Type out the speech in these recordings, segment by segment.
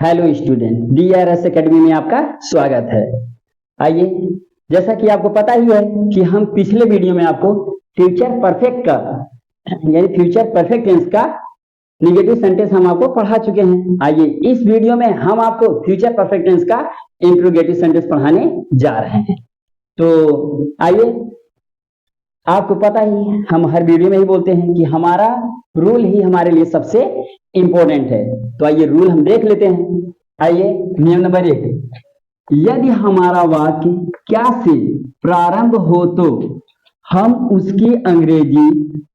Hello student, DRS academy में आपका स्वागत है। आइए, जैसा कि आपको पता ही है कि हम पिछले वीडियो में आपको फ्यूचर परफेक्ट का यानी फ्यूचर परफेक्ट टेंस का निगेटिव सेंटेंस हम आपको पढ़ा चुके हैं। आइए, इस वीडियो में हम आपको फ्यूचर परफेक्ट टेंस का इंट्रोगेटिव सेंटेंस पढ़ाने जा रहे हैं। तो आइए, आपको पता ही हम हर वीडियो में ही बोलते हैं कि हमारा रूल ही हमारे लिए सबसे इंपॉर्टेंट है। तो आइए रूल हम देख लेते हैं। आइए, नियम नंबर 1, यदि हमारा वाक्य क्या से प्रारंभ हो तो हम उसकी अंग्रेजी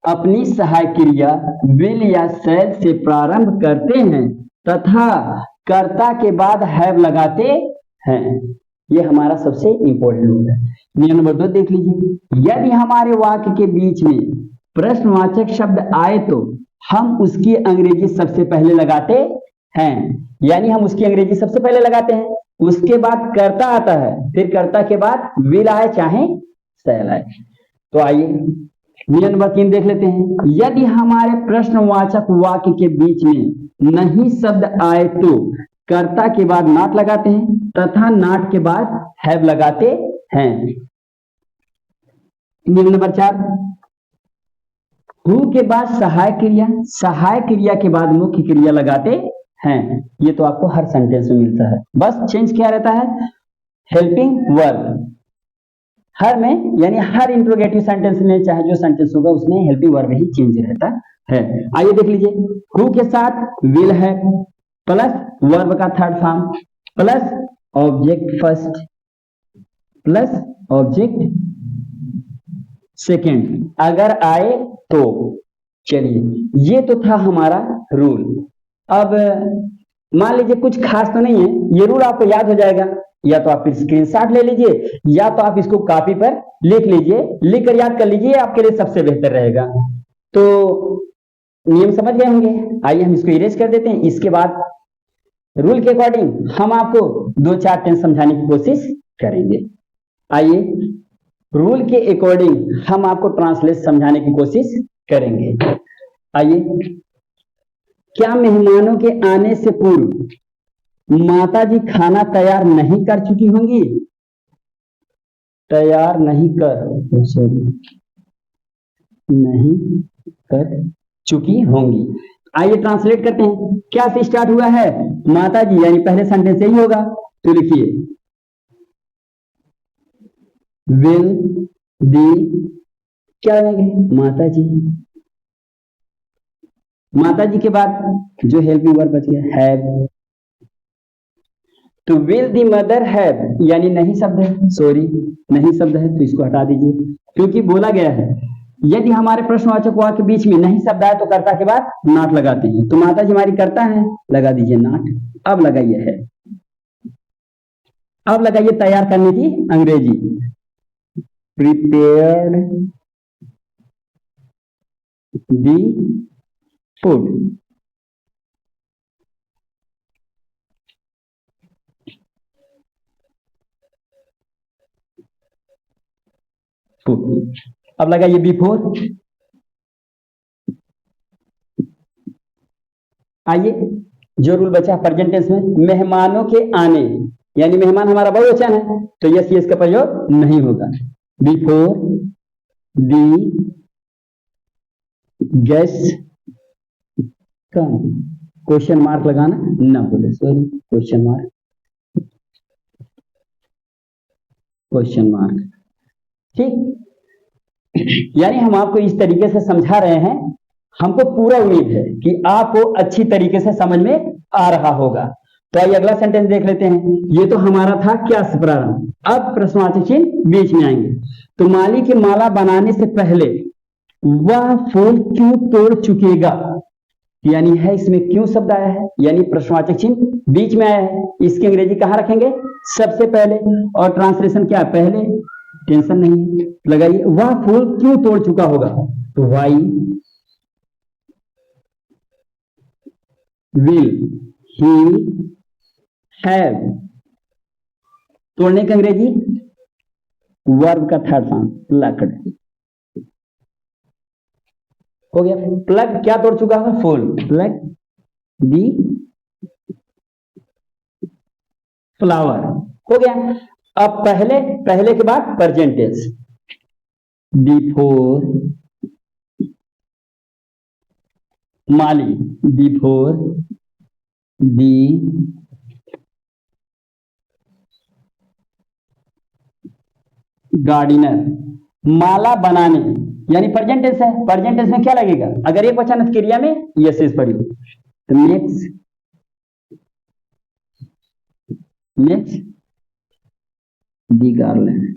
अपनी सहायक क्रिया विल या शैल से प्रारंभ करते हैं तथा कर्ता के बाद हैव लगाते हैं। ये हमारा सबसे इंपॉर्टेंट रूल है। नियम नंबर 2 देख लीजिए, यदि हमारे वाक्य के बीच में प्रश्नवाचक शब्द आए तो हम उसकी अंग्रेजी सबसे पहले लगाते हैं। यानी हम उसकी अंग्रेजी सबसे पहले लगाते हैं, उसके बाद कर्ता आता है, फिर कर्ता के बाद विल आए चाहे शैल आए। तो आइए नियम नंबर 3 देख लेते हैं, यदि हमारे प्रश्नवाचक वाक्य के बीच में नहीं शब्द आए तो कर्ता के बाद नॉट लगाते हैं तथा नॉट के बाद हैव लगाते हैं। नियम नंबर 4, हु के बाद सहायक क्रिया के बाद मुख्य क्रिया लगाते हैं। ये तो आपको हर सेंटेंस में मिलता है, बस चेंज क्या रहता है, हेल्पिंग वर्ब हर में, यानी हर इंट्रोगेटिव सेंटेंस में चाहे जो सेंटेंस होगा उसमें हेल्पिंग वर्ब ही चेंज रहता है। आइए देख लीजिए, हु के साथ विल है प्लस वर्ब का third form plus object first plus object second अगर आए तो। चलिए, ये तो था हमारा रूल। अब मान लीजिए कुछ खास तो नहीं है, ये रूल आपको याद हो जाएगा, या तो आप फिर स्क्रीनशॉट ले लीजिए या तो आप इसको कॉपी पर लिख लीजिए, लिख कर याद कर लीजिए, आपके लिए सबसे बेहतर रहेगा। तो नियम समझ गए होंगे। आइए हम इसको इरेज कर देते हैं। इसके बाद रूल के अकॉर्डिंग हम आपको 2-4 टेंस समझाने की कोशिश करेंगे। आइए, रूल के अकॉर्डिंग हम आपको ट्रांसलेट समझाने की कोशिश करेंगे। आइए, क्या मेहमानों के आने से पूर्व माताजी खाना तैयार नहीं कर चुकी होंगी? तैयार नहीं कर चुकी होंगी। आइए ट्रांसलेट करते हैं। क्या से स्टार्ट हुआ है? माताजी, यानी पहले सेंटेंस यही होगा। तो लिखिए, विल दी, क्या लगेंगे? माताजी। माताजी के बाद जो हेल्पिंग वर्ब बच गया हैव, तो विल दी मदर हैव, यानी नहीं शब्द है, सॉरी नहीं शब्द है तो इसको हटा दीजिए, क्योंकि बोला गया है यदि हमारे प्रश्नवाचक वाक्य के बीच में नहीं शब्द आए तो कर्ता के बाद नॉट लगाते हैं। तो माताजी हमारी कर्ता है, लगा दीजिए नॉट। अब लगाइए है, अब लगाइए तैयार करने की अंग्रेजी, प्रिपेयर्ड दी फूड। अब लगाइए बिफोर। आइए, जो रूल बचा प्रेजेंट टेंस में, मेहमानों के आने, यानी मेहमान हमारा बहुवचन है तो यस यस का प्रयोग नहीं होगा। Before the guest come, question mark लगाना ना बोले, सॉरी क्वेश्चन मार्क, ठीक। यानी हम आपको इस तरीके से समझा रहे हैं, हमको पूरा उम्मीद है कि आपको अच्छी तरीके से समझ में आ रहा होगा। तो आइए अगला सेंटेंस देख लेते हैं। ये तो हमारा था क्या से प्रारंभ, अब प्रश्नवाचक चिन्ह बीच में आएंगे। तो माली की माला बनाने से पहले वह फूल क्यों तोड़ चुकेगा, यानी है इसमें क्यों शब्द आया है, यानी प्रश्नवाचक चिन्ह बीच में आया है। इसकी अंग्रेजी कहां रखेंगे? सबसे पहले। और ट्रांसलेशन क्या है? पहले। टेंशन नहीं, लगाइए वह फूल क्यों तोड़ चुका होगा, तो वाई विल ही हैव, तोड़ने की अंग्रेजी वर्ब का थर्ड फॉर्म प्लक्ड, हो गया। प्लग क्या तोड़ चुका है? फूल। Pluck the flower. हो गया। अब पहले पहले के बाद present tense, before mali, before the gardener, माला बनाने, यानी प्रेजेंट टेंस है। प्रेजेंट टेंस में क्या लगेगा? अगर एक वचन क्रिया में यस इज पड़ी तो नेक्स्ट दी गार्लैंड,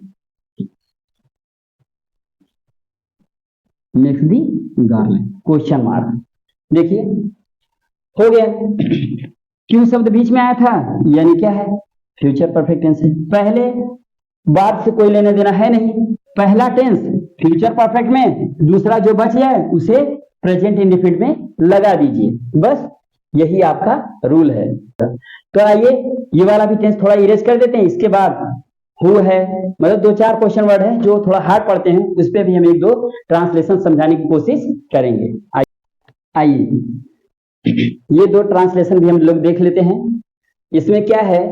नेक्स्ट दी गार्लैंड, क्वेश्चन मार्क। देखिए हो गया। क्यों शब्द बीच में आया था? यानी क्या है? फ्यूचर परफेक्ट टेंस है। पहले बात से कोई लेना देना है नहीं। पहला टेंस फ्यूचर परफेक्ट में, दूसरा जो बच जाए उसे प्रेजेंट इंडेफिनिट में लगा दीजिए। बस यही आपका रूल है। तो आइए ये वाला भी टेंस थोड़ा इरेज कर देते हैं। इसके बाद हु है, मतलब 2-4 क्वेश्चन वर्ड है जो थोड़ा हार्ड पड़ते हैं, उस पर भी हम 1-2 ट्रांसलेशन समझाने की कोशिश करेंगे। आइए ये 2 ट्रांसलेशन भी हम लोग देख लेते हैं। इसमें क्या है?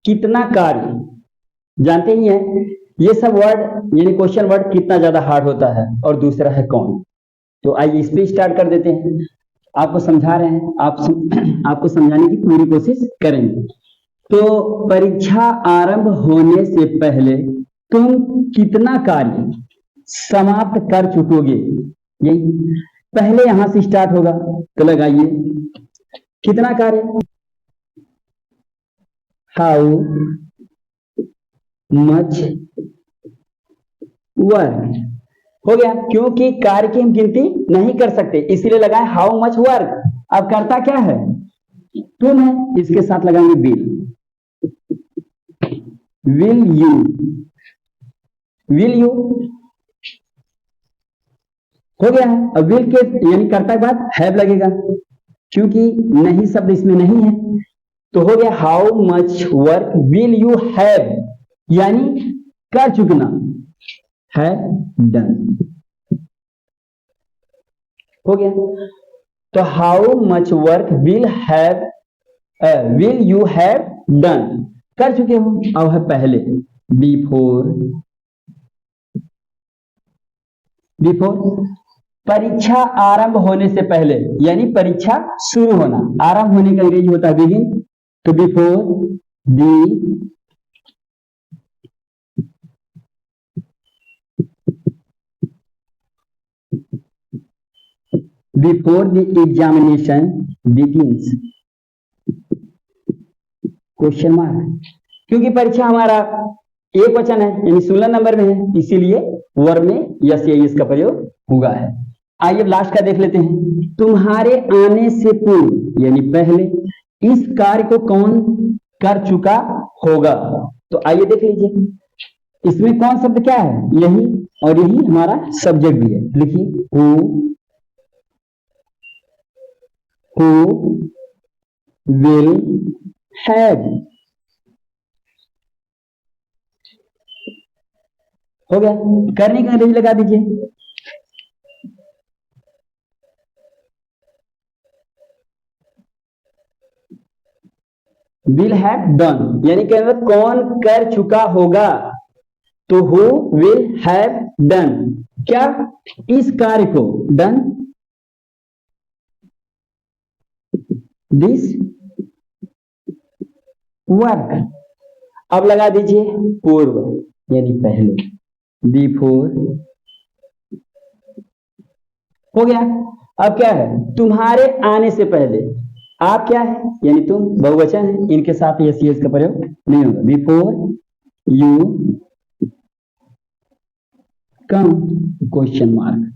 कितना कार्य, जानते ही हैं ये सब वर्ड यानी क्वेश्चन वर्ड कितना ज्यादा हार्ड होता है, और दूसरा है कौन। तो आइए इस पे स्टार्ट कर देते हैं। आपको समझा रहे हैं, आपको समझाने की पूरी कोशिश करेंगे। तो परीक्षा आरंभ होने से पहले तुम कितना कार्य समाप्त कर चुकोगे, यही पहले यहां से स्टार्ट होगा। तो लगाइए कितना कार्य, हाउ मच वर्क। हो गया। क्योंकि कार्य की हम गिनती नहीं कर सकते, इसीलिए लगाए हाउ मच वर्क। अब करता क्या है? तुम है, इसके साथ लगाएंगे विल यू, विल यू हो गया है। अब विल के यानी कर्ता के बाद हैव लगेगा, क्योंकि नहीं शब्द इसमें नहीं है। तो हो गया how much work will you have, यानी कर चुकना, हैव डन। हो गया। तो how much work will you have done, कर चुके हो। अब है पहले, बिफोर परीक्षा आरंभ होने से पहले, यानी परीक्षा शुरू होना। आरंभ होने का अंग्रेजी होता है बिगिन। तो before the examination begins, question mark. क्योंकि परीक्षा हमारा एक वचन है, यानी 16 नंबर में है, इसीलिए वर्ब में यस या इसका प्रयोग हुआ है। आइए लास्ट का देख लेते हैं। तुम्हारे आने से पूर्व, यानी पहले, इस कार्य को कौन कर चुका होगा। तो आइए देख लीजिए, इसमें कौन शब्द क्या है? यही, और यही हमारा सब्जेक्ट भी है। लिखिए who will have। हो गया। करने का अंग्रेजी लगा दीजिए विल हैव डन, यानी कि कौन कर चुका होगा। तो हु विल हैव डन, क्या? इस कार्य को, डन दिस वर्क। अब लगा दीजिए पूर्व, यानी पहले, बिफोर। हो गया। अब क्या है? तुम्हारे आने से पहले, आप क्या है? यानी तुम बहुवचन है, इनके साथ यस यस का प्रयोग नहीं होगा। Before you come, question mark.